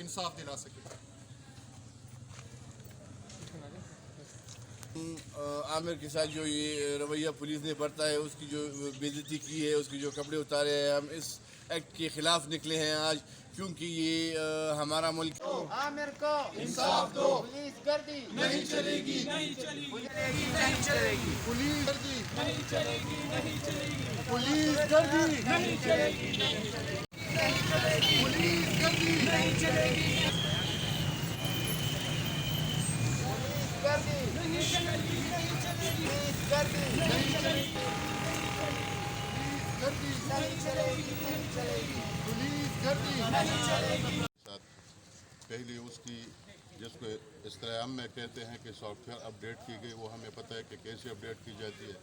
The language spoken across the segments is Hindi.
इंसाफ दिला सके। आमिर के साथ जो ये रवैया पुलिस ने बरता है, उसकी जो बेइज्जती की है, उसके जो कपड़े उतारे हैं, हम इस एक्ट के खिलाफ निकले हैं आज, क्योंकि ये हमारा मुल्क। आमिर को इंसाफ दो, पुलिस गर्दी नहीं चलेगी, नहीं चलेगी, नहीं चलेगी, पुलिस गर्दी नहीं चलेगी, नहीं चलेगी, पुलिस गर्दी नहीं चलेगी, नहीं चलेगी, नहीं चलेगी, पुलिस गर्दी नहीं चलेगी, गर्दी नहीं चलेगी, नहीं चलेगी, पुलिस गर्दी नहीं चलेगी, गर्दी नहीं चलेगी, नहीं चलेगी, पुलिस गर्दी नहीं चलेगी। पहले उसकी जिसको इस्तेआम में कहते हैं कि सॉफ्टवेयर अपडेट की गई, वो हमें पता है कि कैसे अपडेट की जाती है।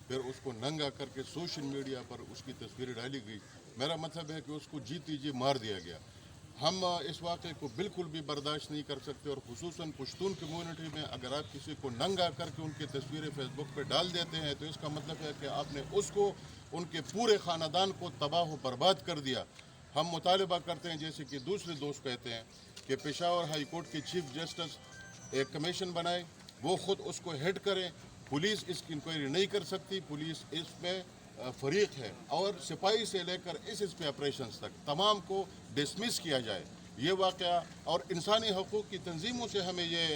फिर उसको नंगा करके सोशल मीडिया पर उसकी तस्वीरें डाली गई। मेरा मतलब है कि उसको जीती जी मार दिया गया। हम इस वाक़े को बिल्कुल भी बर्दाश्त नहीं कर सकते, और खुसूसन पश्तून कम्यूनिटी में अगर आप किसी को नंगा करके उनकी तस्वीरें फेसबुक पर डाल देते हैं तो इसका मतलब है कि आपने उसको, उनके पूरे ख़ानदान को तबाह व बर्बाद कर दिया। हम मुतालबा करते हैं, जैसे कि दूसरे दोस्त कहते हैं, कि पेशावर हाई कोर्ट के चीफ जस्टिस एक कमीशन बनाए, वो ख़ुद उसको हेड करें। पुलिस इसकी इंक्वायरी नहीं कर सकती, पुलिस इसमें फरीक है, और सिपाही से लेकर इस पे ऑपरेशंस तक तमाम को डिसमिस किया जाए। ये वाक़या और इंसानी हकूक़ की तंजीमों से हमें ये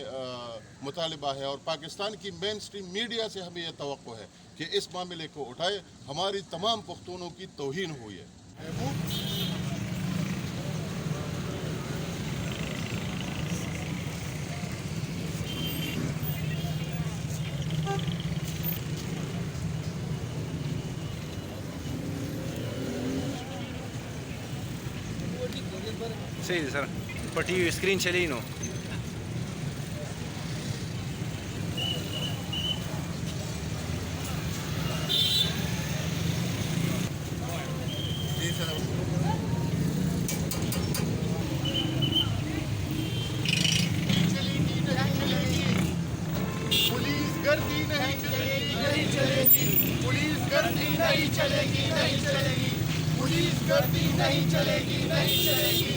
मुतालबा है, और पाकिस्तान की मेन स्ट्रीम मीडिया से हमें यह तवक्को है कि इस मामले को उठाए। हमारी तमाम पुख्तूनों की तौहीन हुई है। Sì, sarà. Parti screen celino. Police गर्दी नहीं चलेगी, नहीं चलेगी, पुलिस गर्दी नहीं चलेगी, नहीं चलेगी, पुलिस गर्दी नहीं चलेगी, नहीं चलेगी,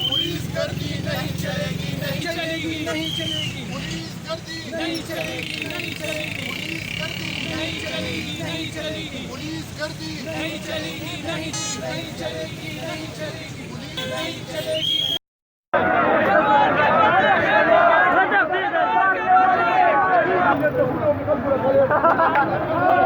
पुलिस गर्दी नहीं चलेगी, नहीं चलेगी, नहीं चलेगी, पुलिस गर्दी नहीं चलेगी, नहीं चलेगी, पुलिस गर्दी नहीं चलेगी, नहीं चलेगी, पुलिस गर्दी नहीं चलेगी, नहीं चलेगी, नहीं चलेगी, नहीं चलेगी। Ha ha ha ha!